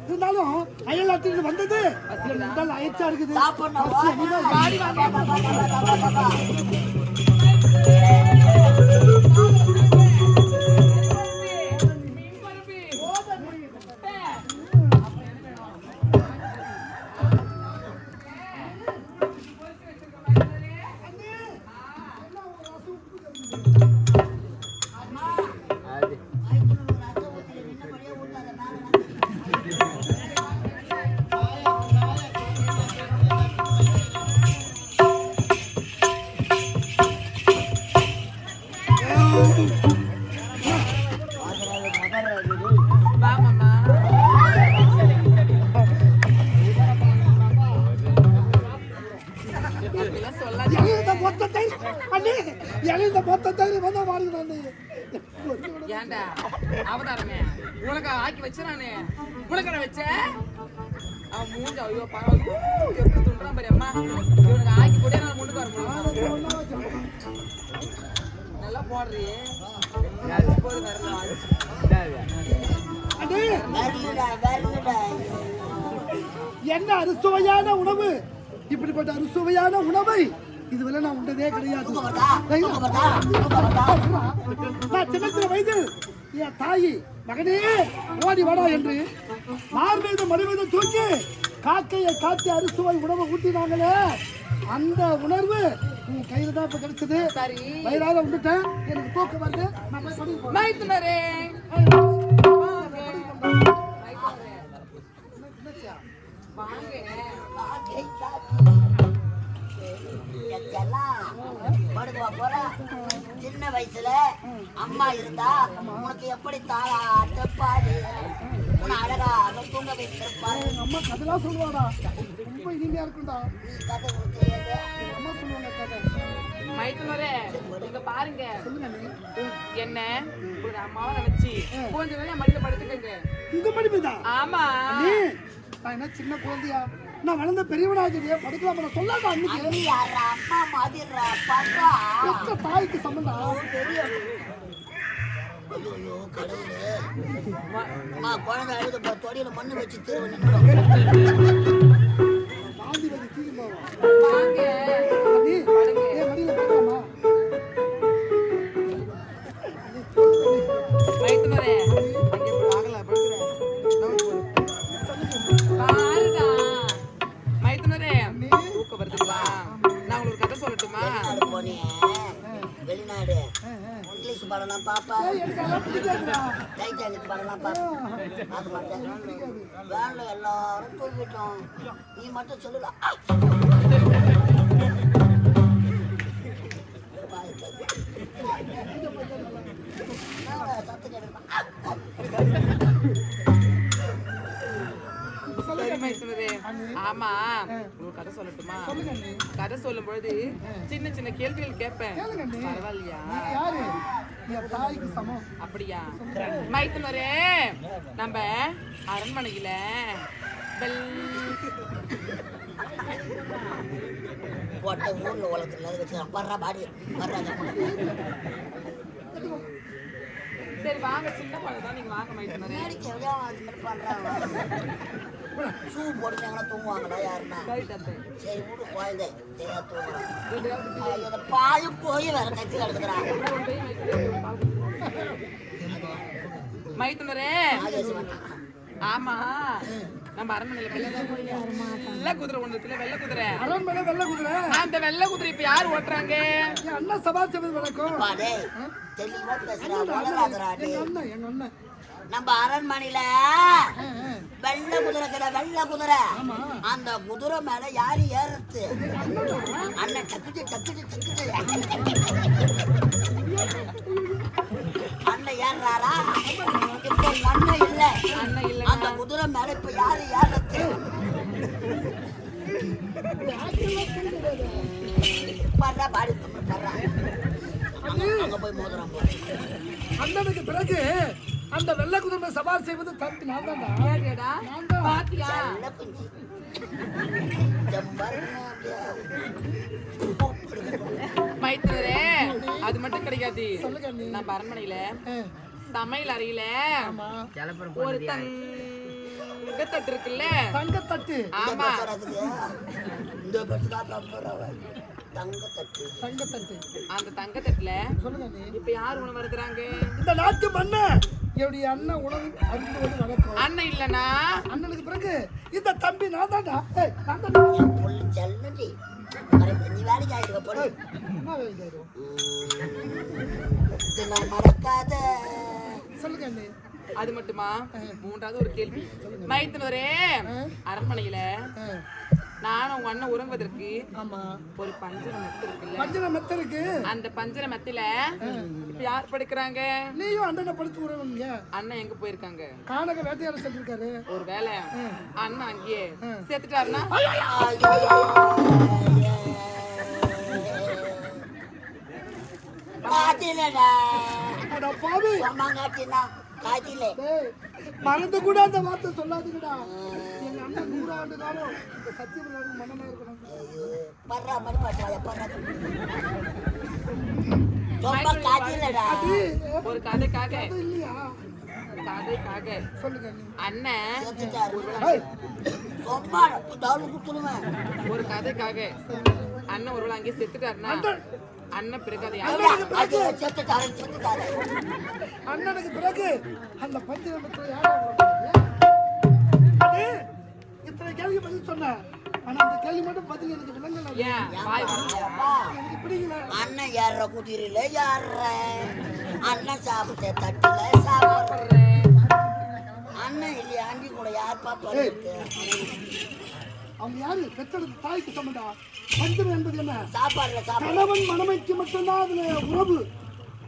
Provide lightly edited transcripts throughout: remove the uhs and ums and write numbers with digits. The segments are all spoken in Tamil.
இருந்தாலும் அயல்நாட்டிலிருந்து வந்தது அயச்சா இருக்குது. ஏண்டா அவதாரமே உனக்கு ஆக்கி வச்சானே உனக்கு வச்ச அவன் மூஞ்ச ஐயோ பாவம் எப்படி துண்டான் பாரு அம்மா இவனுக்கு ஆக்கி போட்டே நான் முன்னுக்கு வரணும் நல்லா போடுறியே என்ன அறுசுவையான உணவு, இப்படிப்பட்ட அறுசுவையான உணவை இதுவரை நான் உண்டதே கிடையாது. நான் சின்ன வயதில் என் தாயி மகனே ஓடி வாடா என்று மார் மீது மடி மீது தூக்கி காக்கையை காட்டி அறுசுவை உணவை ஊட்டினாங்களே, அந்த உணர்வு உன் கையில தான் இப்ப கிடைச்சது. வயிறார விட்டுட்டேன், எனக்கு தூக்கம் வருது. சின்ன வயசுல அம்மா இருந்தா உனக்கு எப்படி தாளாட்டப்பாடு அழகா தூங்க வைத்திருப்பாரு. அம்மா கதைலாம் சொல்லுவாடா, ரொம்ப இனிமையா இருக்கும்டா. கதை அம்மா சொல்லுவாங்க கதை. மைத்துனரே இங்க பாருங்க, என்ன ஒரு அம்மாவை நினைச்சு கொஞ்ச நேரம் மடியில படுத்துக்கங்க. இந்த மடிப்புதான்? ஆமா. நான் என்ன சின்ன குழந்தையா, நான் வளர்ந்த பெரியவனாகிறியா, படுக்கலாம் சொல்லாத. அன்னைக்கு அம்மா மாதிரிடா பாப்பா, பெற்ற தாய்க்கு சம்பந்தம் பெரிய. ஐயோ கடவுளே, அம்மா குழந்தை அழுது தொடியில மண்ணு வச்சு தேவை நிற்கிறோம். வாந்தி வந்து தீர்மா மைத்துனரே தூக்க வருதுங்களா? நான் உங்களுக்கு கதை சொல்லட்டுமா? வெளிநாடு இங்கிலீஷ் படம்லாம் பாப்பா, டைட்டானிக் படம்லாம் பாப்பா. அது மட்டும் வேன்ல எல்லாரும் தூக்கிட்டோம், நீ மட்டும் சொல்லலாம். ஆமா, கதை சொல்லட்டுமா? கதை சொல்லும் பொழுது சின்ன சின்ன கேள்விகள் கேட்பேன், பரவாயில்லையா? அப்படியா? மைத்துனரே, நம்ம அரண்மனையில போட்ட ஊர்ல உலகத்துல வச்சு வர்ற பாடி வர்றாங்க. சரி வாங்க, சின்ன பழம் நீங்க வாங்க மைத்துனரே. ஷூ போட்டுட்டாங்கன்னா தூங்குவாங்களா யாருன்னா? சரி வீடு குழந்தை தெரியா தூங்குறாங்க. பாலும் போய் வேற கட்சி கிடக்குறாங்க. மைத்துனரே, ஆமா நம்ம அரண்மனையில வெள்ளை குதிரை ஒண்ணு இருக்குல்ல, வெள்ளை குதிரை. அரண்மனை வெள்ளை குதிரை? அந்த வெள்ளை குதிரை இப்ப யாரு ஓட்டுறாங்க? அண்ணா சபாசபதி வணக்கம். தெளிவா பேசுறாங்க. எங்க அண்ணன் நம்ம அரண்மனையில வெள்ளை குதிரை கிட, வெள்ளை குதிரை. அந்த குதிரை மேல யாரு ஏறுறது? அண்ணன் டக்குச்சு டக்குச்சு டக்குச்சு அண்ணன் ஏறாரா? இப்ப அண்ணன் இல்ல, அந்த குதிரை மேல இப்ப யாரு ஏறது? பர்றா பாடி பர்றா, அங்க போய் மோதுறான். அண்ணனுக்கு பிறகு அந்த வெள்ளை குதிரை சவாரி செய்வது தப்பு. நான் தான்டா. பாத்தியா? மைத்துனரே, அது மட்டும் கிடைக்காது. சொல்லுங்க அண்ணி. நம்ம அரண்மனையில ஆ, சமையல் அறையில ஆமா ஒரு தங்கத்தட்டு இருக்குல்ல, தங்கத்தட்டு ஆமா இந்த பெருசுக்கா தம்புறவ தங்கத்தட்டு தங்கத்தட்டு அந்த தங்கத்தட்டுல சொல்லுங்க அண்ணி. இப்ப யார் உணவு வருதுறாங்க? இந்த நாட்டு மன்னன் என்னுடைய அண்ணன் உணவு அருந்துவது வழக்கம். அண்ணன் இல்லனா அண்ணனுக்கு பிறகு இந்த தம்பி நான் தான்டா. ஏய், நான் தான்டா. என் புள்ள செல்லடி நீ வேலைக்கு ஆயிடுவ போல ஏய், என்ன வேலை செய்றோம்? நான் மறக்காத சொல்லுங்க அண்ணி. அது மட்டுமா? மூன்றாவது ஒரு கேள்வி. மைத்துனரே, அரண்மனையில ஆ, நானும் உங்க அண்ணன் உறங்குவதற்கு ஆமா ஒரு பஞ்சர மெத்த இருக்குல்ல, பஞ்சன மெத்த இருக்கு. அந்த பஞ்சர மெத்தில இப்ப யார் படுக்கிறாங்க? நீயும் அண்ணனை படுத்து விடுவீங்க. அண்ணன் எங்க போயிருக்காங்க? கானக வேட்டையாட சொல்லிருக்காரு. ஒரு வேலை அண்ணன் அங்கேயே செத்துட்டாருன்னா காத்திலடா அட பாவி, அம்மாங்காட்டினா காத்திலே டேய், மறந்து கூட அந்த வார்த்தை சொல்லாதீங்கடா. எங்க அண்ணன் 100 ஆண்டு காலம் இந்த சத்தியபிரகாரி மன்னனா இருக்கணும். பர்றா மணி பாட்டாய பர்றா ரொம்ப காத்திலடா அது ஒரு கதைக்காக அது இல்லையா? கதைக்காக சொல்லுங்க அண்ணி. அண்ணன் செத்துட்டாரு ஏய், சும்மா தவறு குத்துருவேன் ஒரு கதைக்காக அண்ணன் ஒருவேளை அங்கேயே செத்துட்டாருன்னா அண்ணன் பிறகு அதை யாரு? அது செத்துட்டாரு செத்துட்டாரு அண்ணனுக்கு பிறகு அந்த பஞ்சன மெத்த யாரா வருவாங்க? அது இத்தனை கேள்வி பதில் சொன்னேன். ஆனா அந்த கேள்வி மட்டும் பதில் எனக்கு விளங்கல. ஏன் வாய் வரல? அப்பா, எனக்கு பிடிக்கல. அண்ணன் ஏற குதிரையில ஏற அண்ணன் சாப்பிட்ட தட்டுல சாப்பிடுற அண்ணன் இல்லையா ஆண்டி கூட யார் பாப்பா அவங்க யாரு? பெற்றெடுத்த தாய்க்கு சம்மந்தா. பஞ்சம் என்பது என்ன? சாப்பாடுல சாப்பிட கணவன் மனைவிக்கு மட்டும்தான் அதுல உறவு.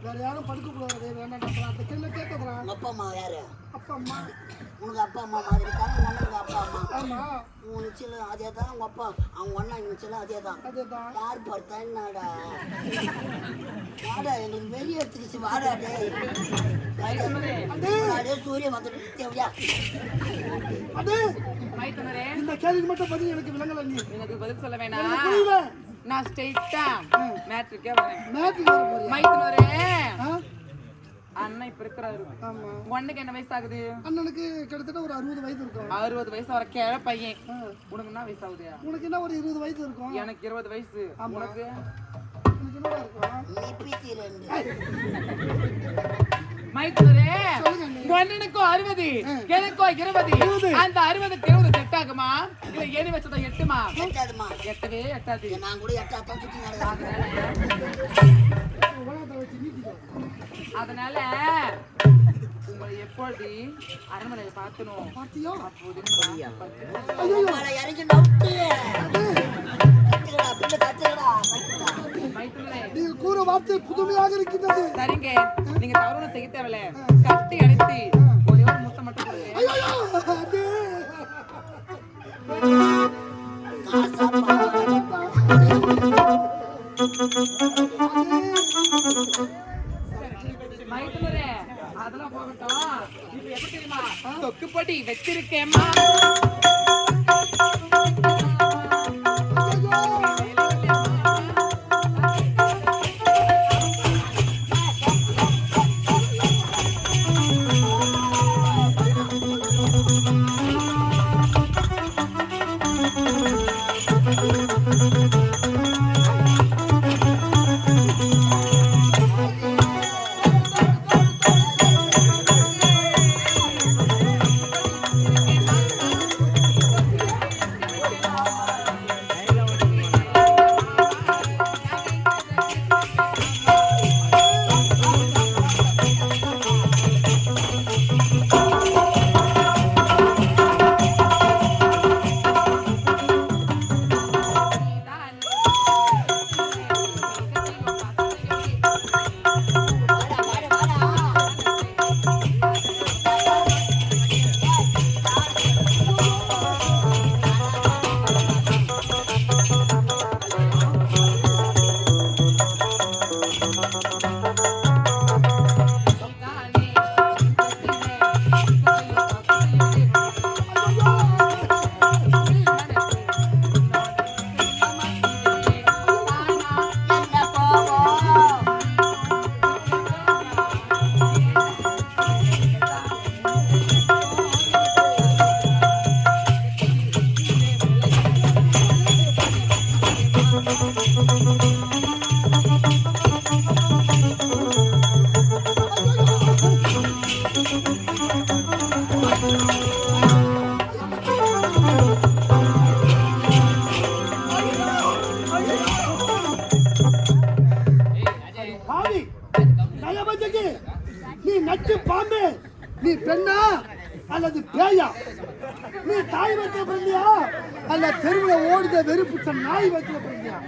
வேற யாரும் படுக்க கூடாது. வேண்டாம் அந்த கேள்வி கேட்கறான். உங்க அப்பா அம்மா யாரு அப்பா அம்மா. உனக்கு அப்பா அம்மா மாதிரி இருக்காங்க உனக்கு அப்பா அம்மா ஆமா உன் நிச்சயம் அதே தான் உங்க அப்பா அவங்க ஒண்ணா நிச்சயம் அதே தான் அதேதான். யார் பார்த்தா என்னடா வாடா எங்களுக்கு வெளியே எடுத்துக்கிச்சு வாடா டே சூரியன் வந்துட்டு தேவையா அது மைத்துனரே, இந்த கேள்விக்கு மட்டும் பதில் எனக்கு விளங்கல. நீ எனக்கு பதில் சொல்ல எனக்கு வேணாம். புரியல. நான் ஸ்ட்ரெயிட்டா மேட்ருக்கே வரேன். மேட்ருக்கு வர போறியா? மைத்துனரே, ஆ? அண்ணன் இப்ப இருக்கிறாரு. ஆமா. உனக்கு என்ன வயசு ஆகுது? அண்ணனுக்கு கிட்டத்தட்ட ஒரு 60 வயது இருக்கும். 60 வயசு வர கிழ பையன். உனக்கு என்ன வயசு ஆகுது? உனக்கு என்ன ஒரு 20 வயது இருக்கும். எனக்கு 20 வயசு. உனக்கு உனக்கு என்னடா இருக்கும்? நிப்பித்தி ரெண்டு மைத்துனரே, சொல்லுங்க அண்ணே. ஒன்னனுக்கும் 60 எனக்கும் 20. அந்த 60க்கு 20 செட் ஆகுமா? இல்ல ஏணி வச்சதா எட்டுமா? எட்டாதுமா எட்டவே எட்டாது. நான் கூட எட்டாத்தான் சுத்தி நடக்கிறேன் உலகத்தை வச்சு நீட்டிக்கோ. அதனால உங்களை எப்பொழுது அரண்மனையில பார்க்கணும். பாத்தியா? அப்போது மழை இறங்கி நவுத்து கத்துக்கடா பிள்ளை கத்துக்கடா மைத்துனரே, நீங்க கூற வார்த்தை புதுமையாக இருக்கின்றது. சரிங்க, நீங்க தவறு செய்ய தேவையில்ல. கட்டி அடைத்து ஒரே ஒரு முத்தம் மட்டும் கொடுங்க. ஐயோ, அது மைத்துனரே, அதெல்லாம் போகட்டும். இப்ப எப்படி தெரியுமா தொக்குப்படி வச்சிருக்கேம்மா. நயவஞ்சகி, நீ நச்சு பாம்பு, நீ பெண்ணா அல்லது பேயா? நீ தாய் வயிற்றுல பிறந்தியா அல்ல தெருவில் ஓடுத வெறுப்புச்ச நாய் வயிற்றுல பிறந்தியா?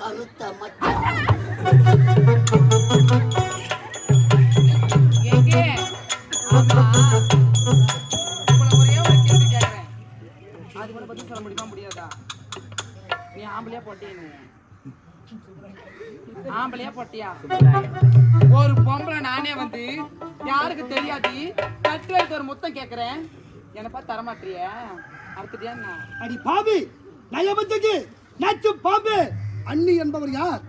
கருத்த மச்சான் எங்கே? ஆமா. உங்களை ஒரே ஒரு கேள்வி கேட்கிறேன். அது கூட பதில் சொல்ல முடியுமா முடியாதா? நீ ஆம்பளையா பொட்டியா? நீ ஆம்பளையா பொட்டியா? ஒரு பொம்பளை நானே வந்து யாருக்கு தெரியாது கட்டு வைத்து ஒரு முத்தம் கேட்கிறேன், என்னை பார்த்து தரமாட்டிய அறுத்துட்டியா? அடி பாவி, நயவஞ்சகி, நச்சு பாம்பு, அண்ணி என்பவர் யார்?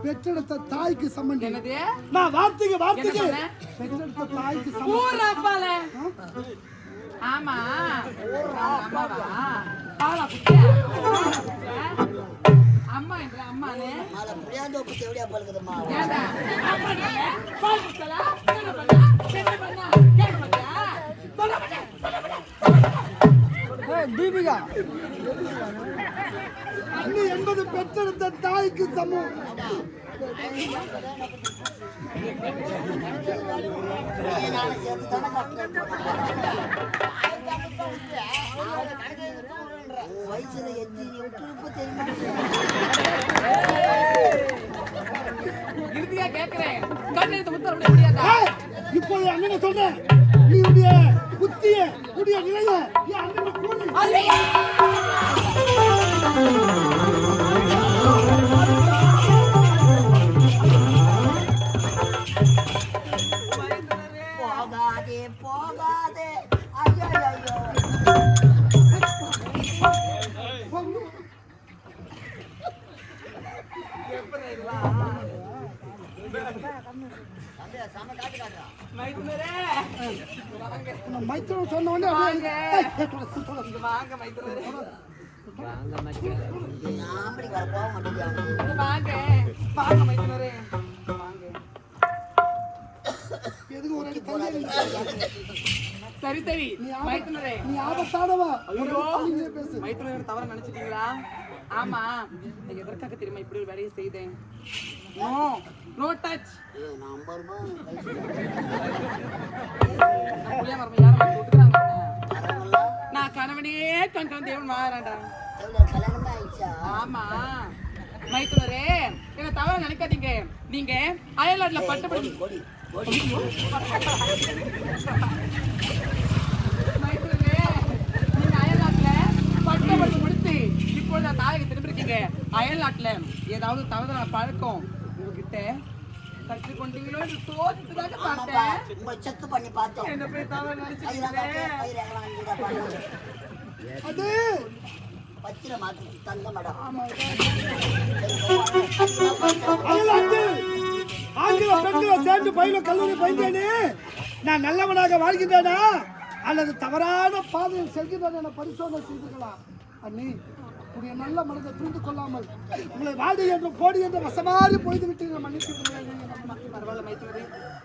பெற்றெடுத்த தாய்க்கு சம்பந்தி. என்னது? நான் வார்த்தைக்கு என்ன சொன்ன? பெற்றெடுத்த தாய்க்கு சம்பந்தி. ஊரப்பால. ஆமா, அம்மாவா? பாலா குட்டியா? அம்மா என்ற அம்மானே மேல புளியாந்தோப்பு தேவடியா பழுகுதுமா. ஏண்டா? அம்மாடா, பால் குடிச்சலா? என்ன பண்ணா? என்ன பண்ணா? கேட்க மாட்டியா? சொல்ல மாட்டியா? தீபிகா, அண்ணி என்பது பெற்றெடுத்த தாய்க்கு சமம். நானும் சேர்த்து தானே கட்டுறேன். வயசுல எத்தி விட்டு தெரியுமா? இறுதியா கேட்கிறேன், கண்ணெடுத்து முத்தர முடியாதா? ஏய், இப்போது அண்ணனை சொல்றேன், நீ உடைய புத்திய உடைய நிலைய என் அண்ணனை கூறு. போகாதே போகாதே, ஐயோ மைத்திரம் சொன்ன உடனே வாங்க. அப்படியே வாங்க மைத்துனரே, ஆம்படி வர போக மாட்டேங்குது. வாங்க வாங்க மைத்துனரே, வாங்க. எதுக்கு ஒரு அடி தள்ளி சரி சரி மைத்துனரே, நீ ஆபத்தானவா? ஐயோ நீயே பேசு. மைத்துனரே தவற நினைச்சிட்டீங்களா? ஆமா, நான் எதற்காக தெரியுமா இப்படி ஒரு வேலையை செய்தேன்? No no touch. நான் வருமா புளிய மரம் யாரும் விட்டுறாங்க. வரவங்களாம் நான் கணவனே கண் கண் தேவன் மாறாண்டா. எவ்வளோ கல்யாணமே ஆயிடுச்சா? ஆமா மைத்துனரே, என்ன தவற நினைக்காதீங்க. நீங்க அயல்நாட்டுல பட்டப்படி கொடி மைத்துனரே, நீங்க அயல்நாட்டுல பட்டப்படி முடித்து இப்பொழுது தாயக திரும்பி இருக்கீங்க. அயல்நாட்டுல ஏதாவது தவறான பழக்கம் உங்ககிட்ட கற்றுக்கொண்டீங்களோ என்று தோத்துதாக பார்த்தேன். உங்களை செக் பண்ணி பார்த்தோம். என்ன போய் தவறு நினைச்சிட்டீங்களே. அது பச்சிர மாத்தி தங்க மேடம். அயலாத்து ஆங்கில பெண்களை சேர்ந்து பயில கல்லூரி பயின்றேனே, நான் நல்லவனாக வாழ்கின்றேனா அல்லது தவறான பாதையில் செல்கின்றேன் என பரிசோதனை செய்துக்கலாம். அண்ணி, உடைய நல்ல மனதை புரிந்து கொள்ளாமல் உங்களை வாடி என்று போடி என்று வசமாறி பொய்து விட்டு மன்னித்து பரவாயில்ல மைத்துனரே,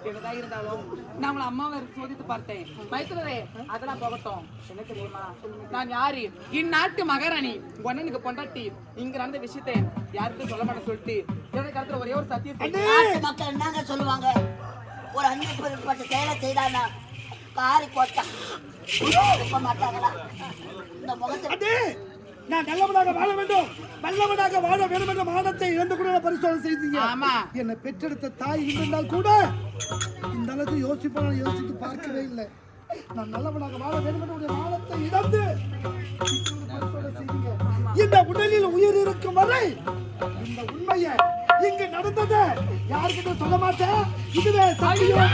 என்னதான் இருந்தாலும் நான் உங்களை அம்மாவை சோதித்து பார்த்தேன். மைத்துனரே, அதெல்லாம் போகட்டும். என்ன தெரியுமா, நான் யாரு? இந்நாட்டு மகாராணி, ஒன்னனுக்கு பொண்டாட்டி. இங்க நடந்த விஷயத்தை யாருக்கும் சொல்ல மாட்டேன் சொல்லிட்டு என்னோட கருத்துல ஒரே ஒரு சத்தியம். நாட்டு மக்கள் என்னங்க சொல்லுவாங்க? ஒரு அந்நியப்பட்ட செயலை செய்தானா காரி போட்டா இருக்க மாட்டாங்களா? இந்த முகத்தை நான் நல்லவனாக வாழ வேண்டும், நல்லவனாக வாழ வேண்டும் என்ற மானத்தை இழந்து கூட பரிசோதனை செய்தீங்க. ஆமா, என்னை பெற்றெடுத்த தாய் இருந்தால் கூட இந்த அளவுக்கு யோசித்து பார்க்கவே இல்லை. நான் நல்லவனாக வாழ வேண்டும் என்ற மானத்தை இழந்து பரிசோதனை செய்தீங்க. இந்த உடலில் உயிர் இருக்கும் வரை இந்த உண்மையை இங்கு நடந்தது யாருக்கிட்ட சொல்ல மாட்டேன். இதுவே சத்தியம்.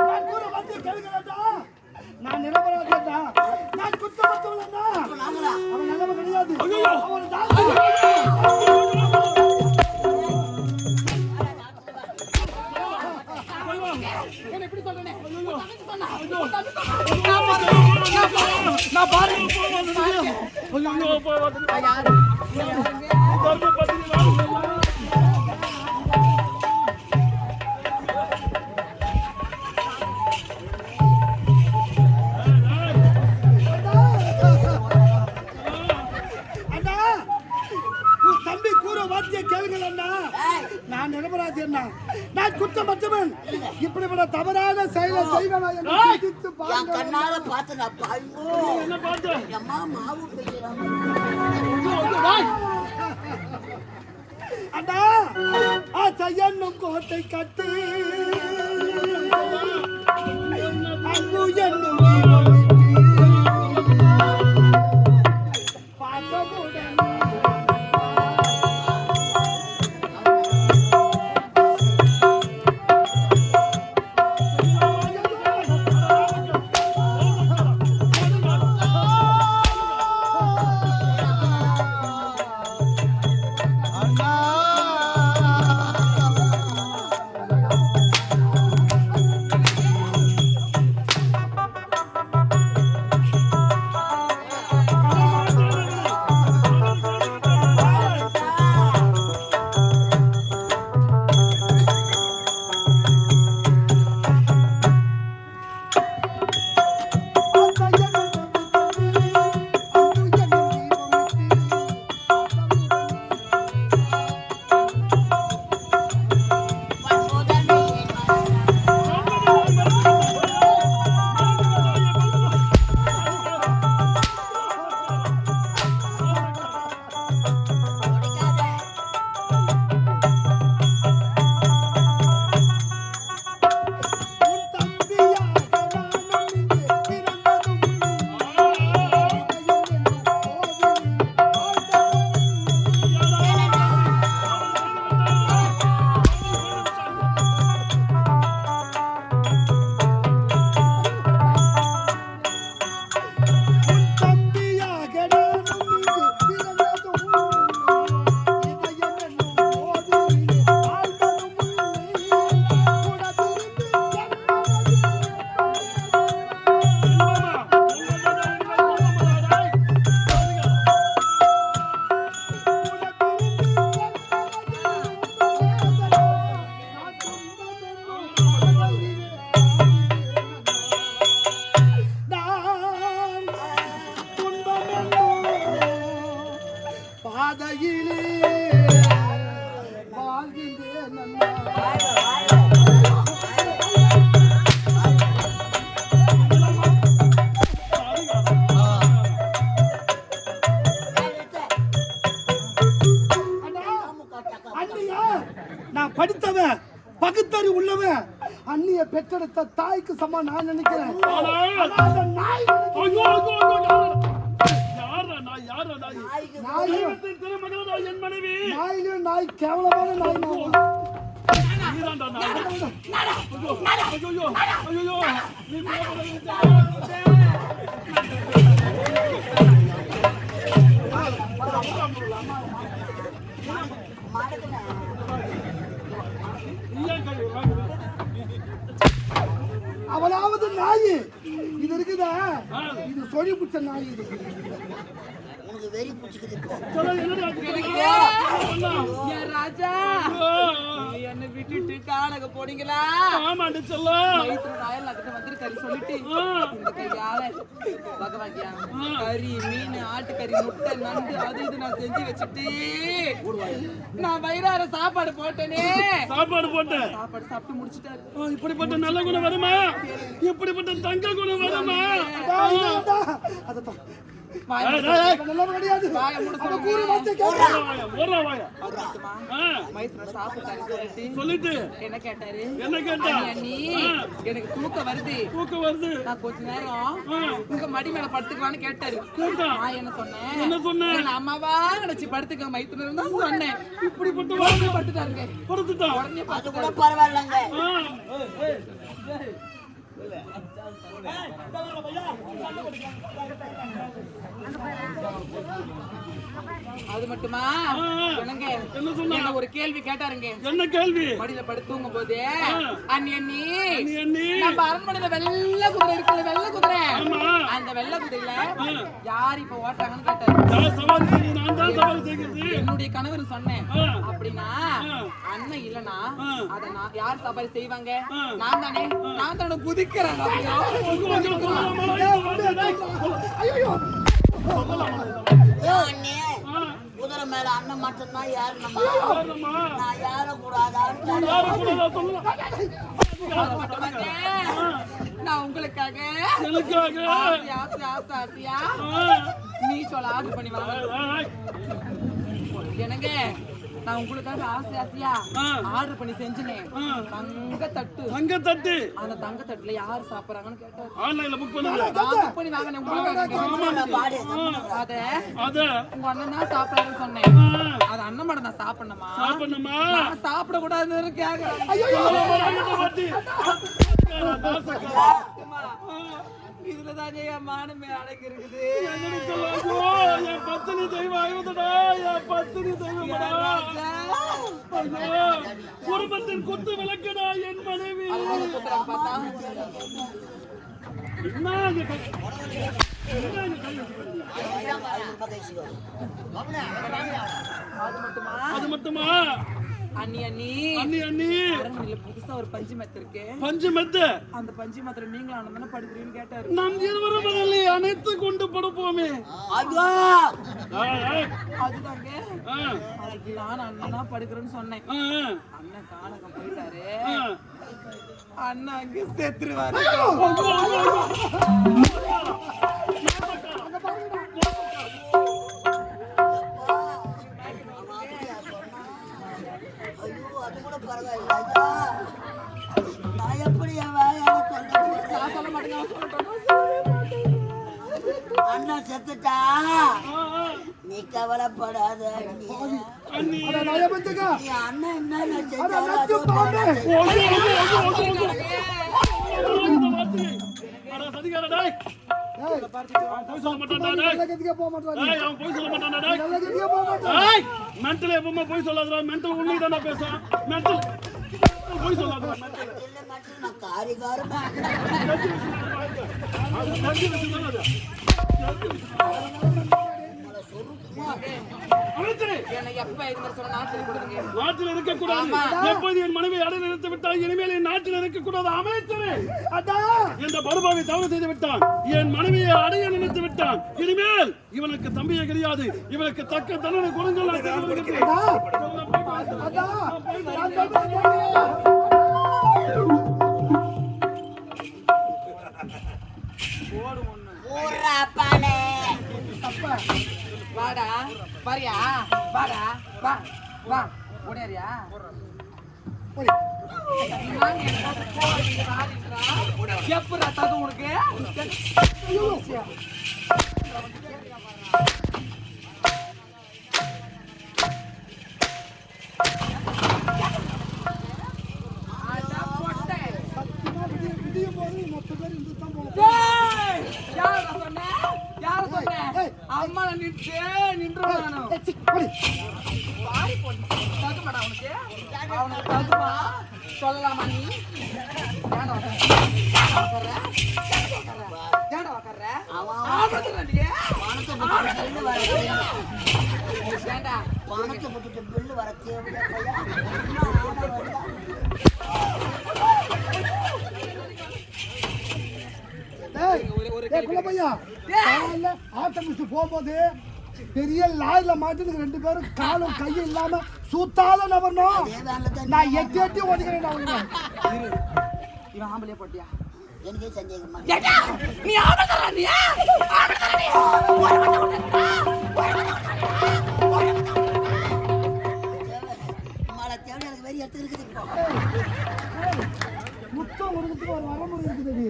நான் கூற வார்த்தை கேளுங்களேன்டா. நான் நிரபராதியேன்டா. நான் குற்றமற்றவன்டா. நாங்களா? அவன் நல்லவன் கிடையாது. அவன் தான் என்ன இப்படி சொல்றேனே? நான் பாரு. யாரு? அண்ணா, உன் தம்பி கூற வார்த்தையை கேளுங்களேன்டா. ஏய், நான் நிரபராதியேன்டா. நான் குற்றமற்றவன். இப்படிப்பட்ட தவறான செயலை செய்வேனா என்று சிந்தித்து என் பாருங்கள். கண்ணால பார்த்து நான் பாய்ங்கோ. அம்மா மாவு பெய்யறாங்க. அண்ணா, என்னும் கோட்டை கட்டு அன்பு என்னும் பாசமுடன் பாதையிலே வாழ்கின்றேன் அண்ணியா, நான் படித்தவன் பகுத்தறி உள்ளவன். அண்ணிய பெற்றெடுத்த தாய்க்கு சமம் நான் நினைக்கிறேன். ஆனா அந்த நாய் நாயிலும் நாய் கேவலமான நாய் அவளாவது நாய் இது இருக்குதா, இது சொல்லி பிடிச்ச நாய். இது உனக்கு வெறி பிடிச்சிக்குது இப்போ. என் ராஜா என்ன விட்டுட்டு காணக போனீங்களா? ஆமாண்டி செல்லம். வயிற்று நாயல் நகத்தை வந்திருக்காரு சொல்லிட்டு இந்த கையால பகவாக்கியா கறி மீன் ஆட்டுக்கறி முட்டை நண்டு அது இது நான் செஞ்சு வச்சுட்டு நான் வயிறார சாப்பாடு போட்டேனே. சாப்பாடு போட்டேன். சாப்பாடு சாப்பிட்டு முடிச்சிட்டாரு. இப்படிப்பட்ட நல்ல குணம் வருமா? இப்படிப்பட்ட தங்க குணம் வருமா? அதத்தான் நல்லவன் கிடையாது. வாயை மூட அவன் சொல்லுங்க. கூறி வார்த்தை கேட்க. மைத்ரன் சாப்பிட்டாரு சொல்லிட்டு என்ன கேட்டாரு? என்ன கேட்டா? அண்ணி எனக்கு தூக்கம் வருது, தூக்கம் வருது. நான் கொஞ்ச நேரம் உங்க மடி மேல படுத்துக்கலான்னு கேட்டாரு. கேட்டா? நான் என்ன சொன்னேன்? என்ன சொன்னேன்? என்ன அம்மாவா நினைச்சு படுத்துக்க மைத்துனர் தான் சொன்னேன். இப்படிப்பட்ட உடனே படுத்துட்டாருங்க. படுத்துட்டா? உடனே அது கூட பரவாயில்லங்க. அது மட்டுமா? என்னங்க என்ன சொன்னா? என்ன ஒரு கேள்வி கேட்டாருங்க. என்ன கேள்வி? மடியில படுத்து தூங்கும் போது அண்ணி அண்ணி நம்ம அரண்மனையில வெள்ளை குதிரை இருக்குல்ல, வெள்ளை குதிரை, ஆமா. அந்த வெள்ளை குதிரையில யார் இப்ப ஓட்டுறாங்கன்னு கேட்டாரு. யார் சவாரி செய்யுது? நான் தான் சவாரி செய்கிறது. என்னுடைய கணவர் சொன்னேன். அப்படின்னா அண்ணன் இல்லனா அத நான் யார் சவாரி செய்வாங்க? நான் தானே. நான் தானே குதிக்கிறேன். ஐயோ ஏன் அண்ணே, குதிரை மேல அண்ணன் மட்டும்தான் ஏறணுமா? நான் ஏறக்கூடாதான்னு நான் உங்களுக்காக எனக்காக ஆசையா நீ சொல்ல ஆர்டர் பண்ணி வாங்க. என்னங்க நான் உங்களுக்காக ஆசையா ஆர்டர் பண்ணி செஞ்சேன். தங்க தட்டு. அங்க தட்டு. அந்த தங்க தட்டுல யாரு சாப்பிடுறாங்கன்னு கேட்டாரு. ஆன்லைன்ல புக் பண்ணுங்க. புக் பண்ணி வாங்கினேன் உங்களுக்காக. பாடு. அத உங்க அண்ணன் தான் சாப்பிடாருன்னு சொன்னேன். அது அண்ணன் மட்டும் நான் சாப்பிடணுமா? சாப்பிடணுமா? நான் சாப்பிட கூடாதுன்னு கேக்குறேன். இதுலதான் என் மானமே அடங்கி இருக்குது. என் பத்தினி தெய்வம் ஆயுதடா. என் பத்தினி தெய்வம்டா. குடும்பத்தின் குத்து விளக்குடா என் மனைவி. பார்த்தா அது மட்டுமா? அண்ணி அரண்மனையில புதுசா ஒரு பஞ்சு மெத்த இருக்கு. பஞ்சு மெத்த. அந்த பஞ்சு மெத்தல நீங்களும் அண்ணன் தானே படுக்கிறீன்னு கேட்டாரு. நம் இருவரும் அனைத்து கொண்டு படுப்போமே. அதுதாங்க அதுக்கு நான் அண்ணனா படுக்கிறேன்னு சொன்னேன். அண்ணன் காணகம் போயிட்டாரு. அண்ணன் அங்க செத்துருவாரு. அது கூட பரவாயில்ல. நான் எப்படி என் வேலையால சொல்ல மாட்டேங்க. அண்ணன் செத்துட்டா நீ கவலைப்படாத. நீ அண்ணன் என்ன நாட்டில் இருக்கக்கூடாது. எப்போது என் மனைவி அடை நிறுத்தி விட்டால் இனிமேல் என் நாட்டில் இருக்கக்கூடாது. அமைச்சரே, இந்த படுபாவை தவறு செய்து விட்டான். என் மனைவியை அடைய நினைத்து விட்டான். இனிமேல் இவனுக்கு தம்பியே கிடையாது. இவனுக்கு தக்க தண்டனை கொடுங்கள். வாடா பாரியா, வாடா வா வா ஓடியாரியா. எப்படா தகு உனக்கு? அம்மா நின்று அவனுக்கு தகுமா சொல்லலாமா? நீ பில்லு வர ஆட்டம் முடிச்சு போகும்போது பெரிய லாரில மாட்டு 2 பேரும் காலும் கையும் இல்லாம சூத்தால நபர்னோம். நான் எட்டி எட்டி ஓடிக்கிறேன். இவன் ஆம்பளையா போட்டியா? எனக்கே சந்தேகமா ஏடா நீ ஆபத்தாடா நீ மழை தேவை எனக்கு வெறி எடுத்து இருக்குது இப்போ முத்தம் கொடுக்கறதுக்கு ஒரு வரமுறை இருக்குது.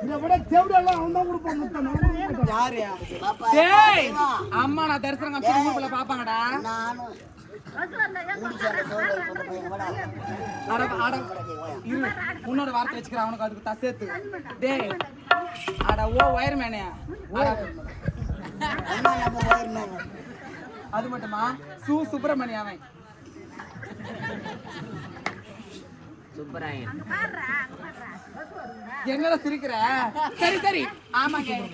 இதை விட தேவையெல்லாம் அவன் தான் கொடுப்பான் முத்தம். நான் கொடுக்க மாட்டேன். யாரு பாப்பா டேய் அம்மா நான் தரிசனம் காமிச்சு ஊருக்குள்ள பாப்பாங்கடா நானும் முடிச்சார சோதனை கொண்டு போய் எங்கடா அட அட இரு உன்னோட வார்த்தை வச்சுக்கிறேன் அவனுக்கு அதுக்கு தசேத்து டேய் அட ஓ வயர்மேனே அண்ணா நம்ம வயர்மேன் அது மட்டுமா சுப்பிரமணிய அவன் சுப்பராயன் என்னடா சிரிக்கிற சரி சரி ஆமாங்க ஏன்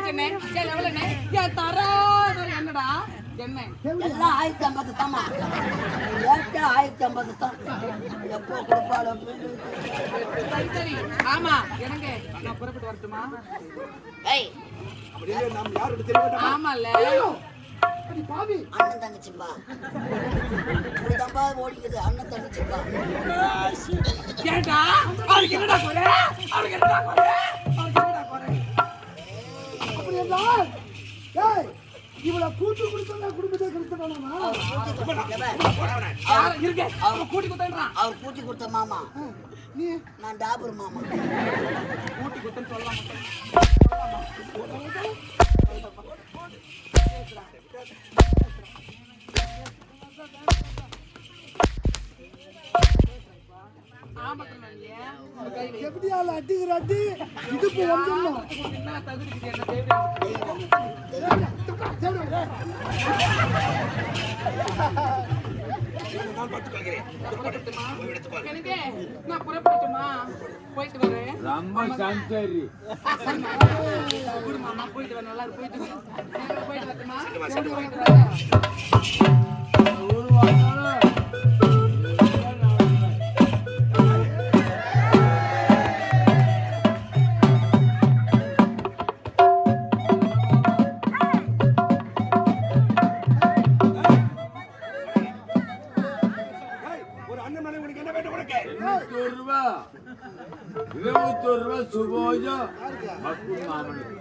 சொன்னேன் ஏன் எவ்வளோண்ணே ஏன் தரா என்னடா என்ன எல்லாம் 1050 தாமா ஏற்ற 1050 தான் எப்போ கொடுப்பாலும் சரி சரி ஆமா எனக்கு நான் புறப்பட்டு வரட்டுமா ஏய் ஆமால்ல அடி பாவி. அண்ணன் தங்கச்சிப்பா இப்படிதான்ப்பா ஓடிக்குது அண்ணன் தங்கச்சிப்பா ஏண்டா அவருக்கு என்னடா குறை அவருக்கு என்னடா குறை அவருக்கு என்னடா குறை அப்படி என்றால், ஏய், இவளை கூட்டு கொடுத்தா குடும்பத்தை கெடுத்துட்டானா? இருக்க அவன் கூட்டி குத்தன்றான் அவர் கூட்டி கொடுத்த மாமா நீ நான் டாபர் மாமா கூட்டி குத்தன்னு சொல்லலாம் எப்படியால அடிக்கிற அடி இடுப்பு வந்துடணும். என்ன தகுதிக்கு என்ன தேவை எனக்கு நான் புறப்பட்டுமா போயிட்டு வரேன் ரொம்ப சந்தரி குடுமா நான் போயிட்டு வரேன் நல்லா போயிட்டு வரேன் போயிட்டு வரட்டுமா போயிட்டு வரேன் ஒரு அண்ணன் மேல உனக்கு என்ன வேண்டும் உனக்கு 21 ரூபாய் 21 ரூபாய் சுபோஜா அப்பு மாமனுக்கு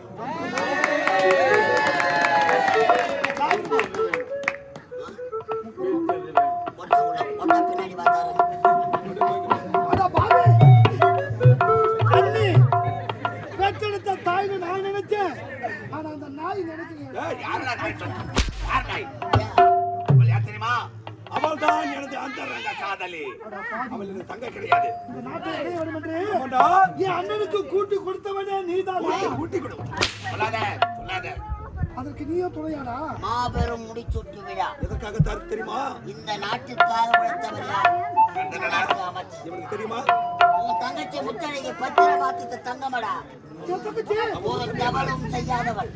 ஒட்டா பின்னாடி பார்த்தாரு அட பாவி. அண்ணி, பெற்றெடுத்த தாய்னு நான் நினைச்சேன். ஆனா அந்த நாய் நினைக்கலையே. யாரடா நாய் சொன்ன? யார் நாய்? அவள் யார் தெரியுமா? அவள் தான் எனது அந்தரங்க காதலி. அவள் எனது தங்கை கிடையாது. இந்த நாட்டை அடைய வேண்டும் என்று ஆமாண்டா. என் அண்ணனுக்கு கூட்டு கொடுத்தவனே நீதான். கூட்டி கொடு. சொல்லாத, சொல்லாத. அதற்கு நீயும் துணையாடா? மாபெரும் முடிச்சூட்டு விழா எதற்காக தரு தெரியுமா? இந்த நாட்டுக்காக உழைத்தவர் யார் இந்த நாட்டு அமைச்சர் இவனுக்கு தெரியுமா? உன் தங்கச்சி முத்தழகி பத்திரமாத்து தங்கமடா என் தங்கச்சி, ஒரு தவறும் செய்யாதவள்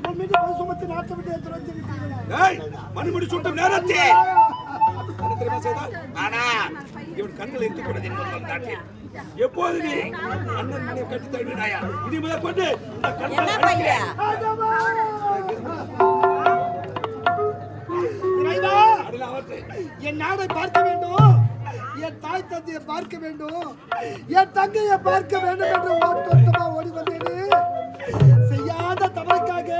உன் மீது பழி சுமத்தி நாட்டை விட்டு துரத்தி விட்டீங்களே. ஏய், மணிமுடி சுட்டும் நேரத்தே. என்ன தெரியுமா செய்தால்? ஆனா, இவன் கண்களை எரித்துக் கொண்டது என்பது நாட்டில். எப்போது நீ அண்ணன் மனைவி கட்டி தழுவினாயா? இனி முதல் கொண்டு இந்த கண்களை அழிக்கிறேன். ஆதவா! இறைவா, அதில் அவற்றை என் நாடை பார்க்க வேண்டும், என் தாய் தந்தையை பார்க்க வேண்டும், என் தங்கையை பார்க்க வேண்டும் என்று ஓட்டமா ஓடி வந்தேனே. செய்யாத தவறுக்காக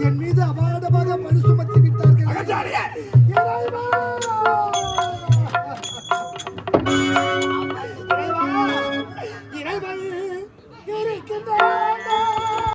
என் மீது அபாரமாக பழி சுமத்தி விட்டார்கள்.